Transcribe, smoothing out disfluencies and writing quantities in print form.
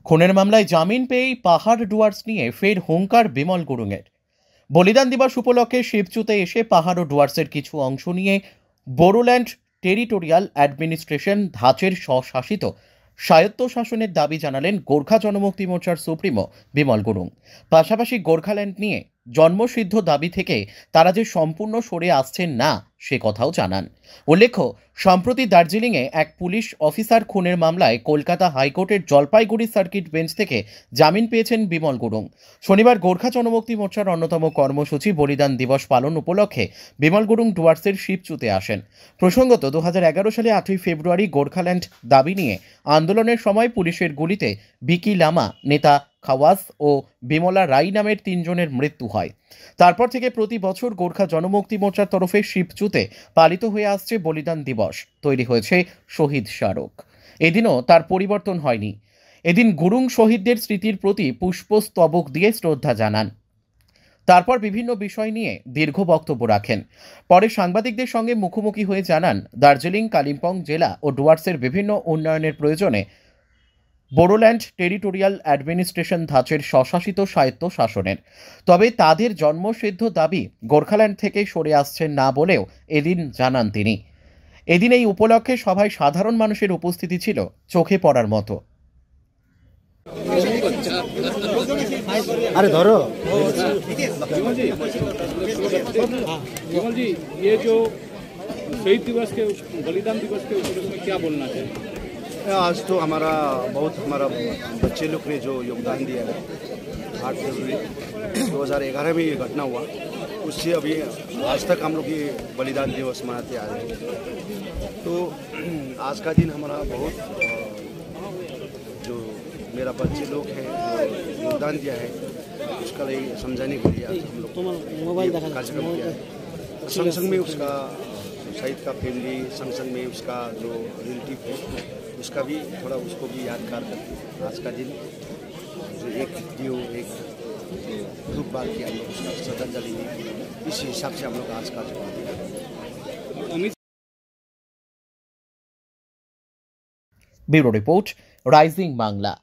খুনের মামলায় জামিন পেয়েই পাহাড় ডুয়ার্স নিয়ে ফের হুঙ্কার বিমল গুরুংয়ের। বলিদান দিবস উপলক্ষে শিবচুতে এসে পাহাড় ও ডুয়ার্সের কিছু অংশ নিয়ে বোরোল্যান্ড টেরিটোরিয়াল অ্যাডমিনিস্ট্রেশন ধাঁচের স্বশাসিত স্বায়ত্তশাসনের দাবি জানালেন গোর্খা জনমুক্তি মোর্চার সুপ্রিমো বিমল গুরুং। পাশাপাশি গোর্খাল্যান্ড নিয়ে জন্মসিদ্ধ দাবি থেকে তারা যে সম্পূর্ণ সরে আসছেন না সে কথাও জানান। উল্লেখ্য, সম্প্রতি দার্জিলিংয়ে এক পুলিশ অফিসার খুনের মামলায় কলকাতা হাইকোর্টের জলপাইগুড়ি সার্কিট বেঞ্চ থেকে জামিন পেয়েছেন বিমল গুরুং। শনিবার গোর্খা জনমুক্তি মোর্চার অন্যতম কর্মসূচি বলিদান দিবস পালন উপলক্ষে বিমল গুরুং ডুয়ার্সের শিবচুতে আসেন। প্রসঙ্গত 2011 সালে 8ই ফেব্রুয়ারি গোর্খাল্যান্ড দাবি নিয়ে আন্দোলনের সময় পুলিশের গুলিতে বিকি লামা, নেতা খাওয়াস ও বিমলা রাই নামের 3 জনের মৃত্যু হয়। তারপর থেকে প্রতি বছর গোর্খা জনমুক্তি মোর্চার তরফে শিবচুতে পালিত হয়ে আসছে বলিদান দিবস। তৈরি হয়েছে শহীদ স্মারক। এদিনও তার পরিবর্তন হয়নি। এদিন গুরুং শহীদদের স্মৃতির প্রতি পুষ্পস্তবক দিয়ে শ্রদ্ধা জানান। তারপর বিভিন্ন বিষয় নিয়ে দীর্ঘ বক্তব্য রাখেন। পরে সাংবাদিকদের সঙ্গে মুখোমুখি হয়ে জানান, দার্জিলিং, কালিম্পং জেলা ও ডুয়ার্সের বিভিন্ন উন্নয়নের প্রয়োজনে বোরোল্যান্ড টেরিটোরিয়াল অ্যাডমিনিস্ট্রেশন ধাঁচের স্বশাসিত স্বায়ত্ত শাসনের। তবে তাদের জন্মসিদ্ধ দাবি গোর্খাল্যান্ড থেকে সরে আসছেন না বলেও এদিন জানান তিনি। এদিন এই উপলক্ষে সভায় সাধারণ মানুষের উপস্থিতি ছিল চোখে পড়ার মতো। अरे धरो विमल जी, ये जो शहीद दिवस के बलिदान दिवस के उपलक्ष्य में क्या बोलना चाहिए? आज तो हमारा बच्चे लोग ने जो योगदान दिया है 8 फरवरी 2011 में ये घटना हुआ, उससे अभी आज तक हम लोग ये बलिदान दिवस मनाते आ रहे हैं। तो आज का दिन हमारा बहुत जो मेरा बच्चे लोग हैं जो योगदान दिया है उसका लिए समझाने के लिए आज हम लोग कार्यक्रम किया है। संग संग में उसका शहीद का फैमिली, संग संग में उसका जो रिलेटिव है उसका भी थोड़ा उसको भी यादगार करके आज का दिन जो एक ग्रुप बार किया हम लोग उसका श्रद्धांजलि दी। इस हिसाब से हम लोग आज का जो ब्यूरो रिपोर्ट, राइजिंग बांग्ला।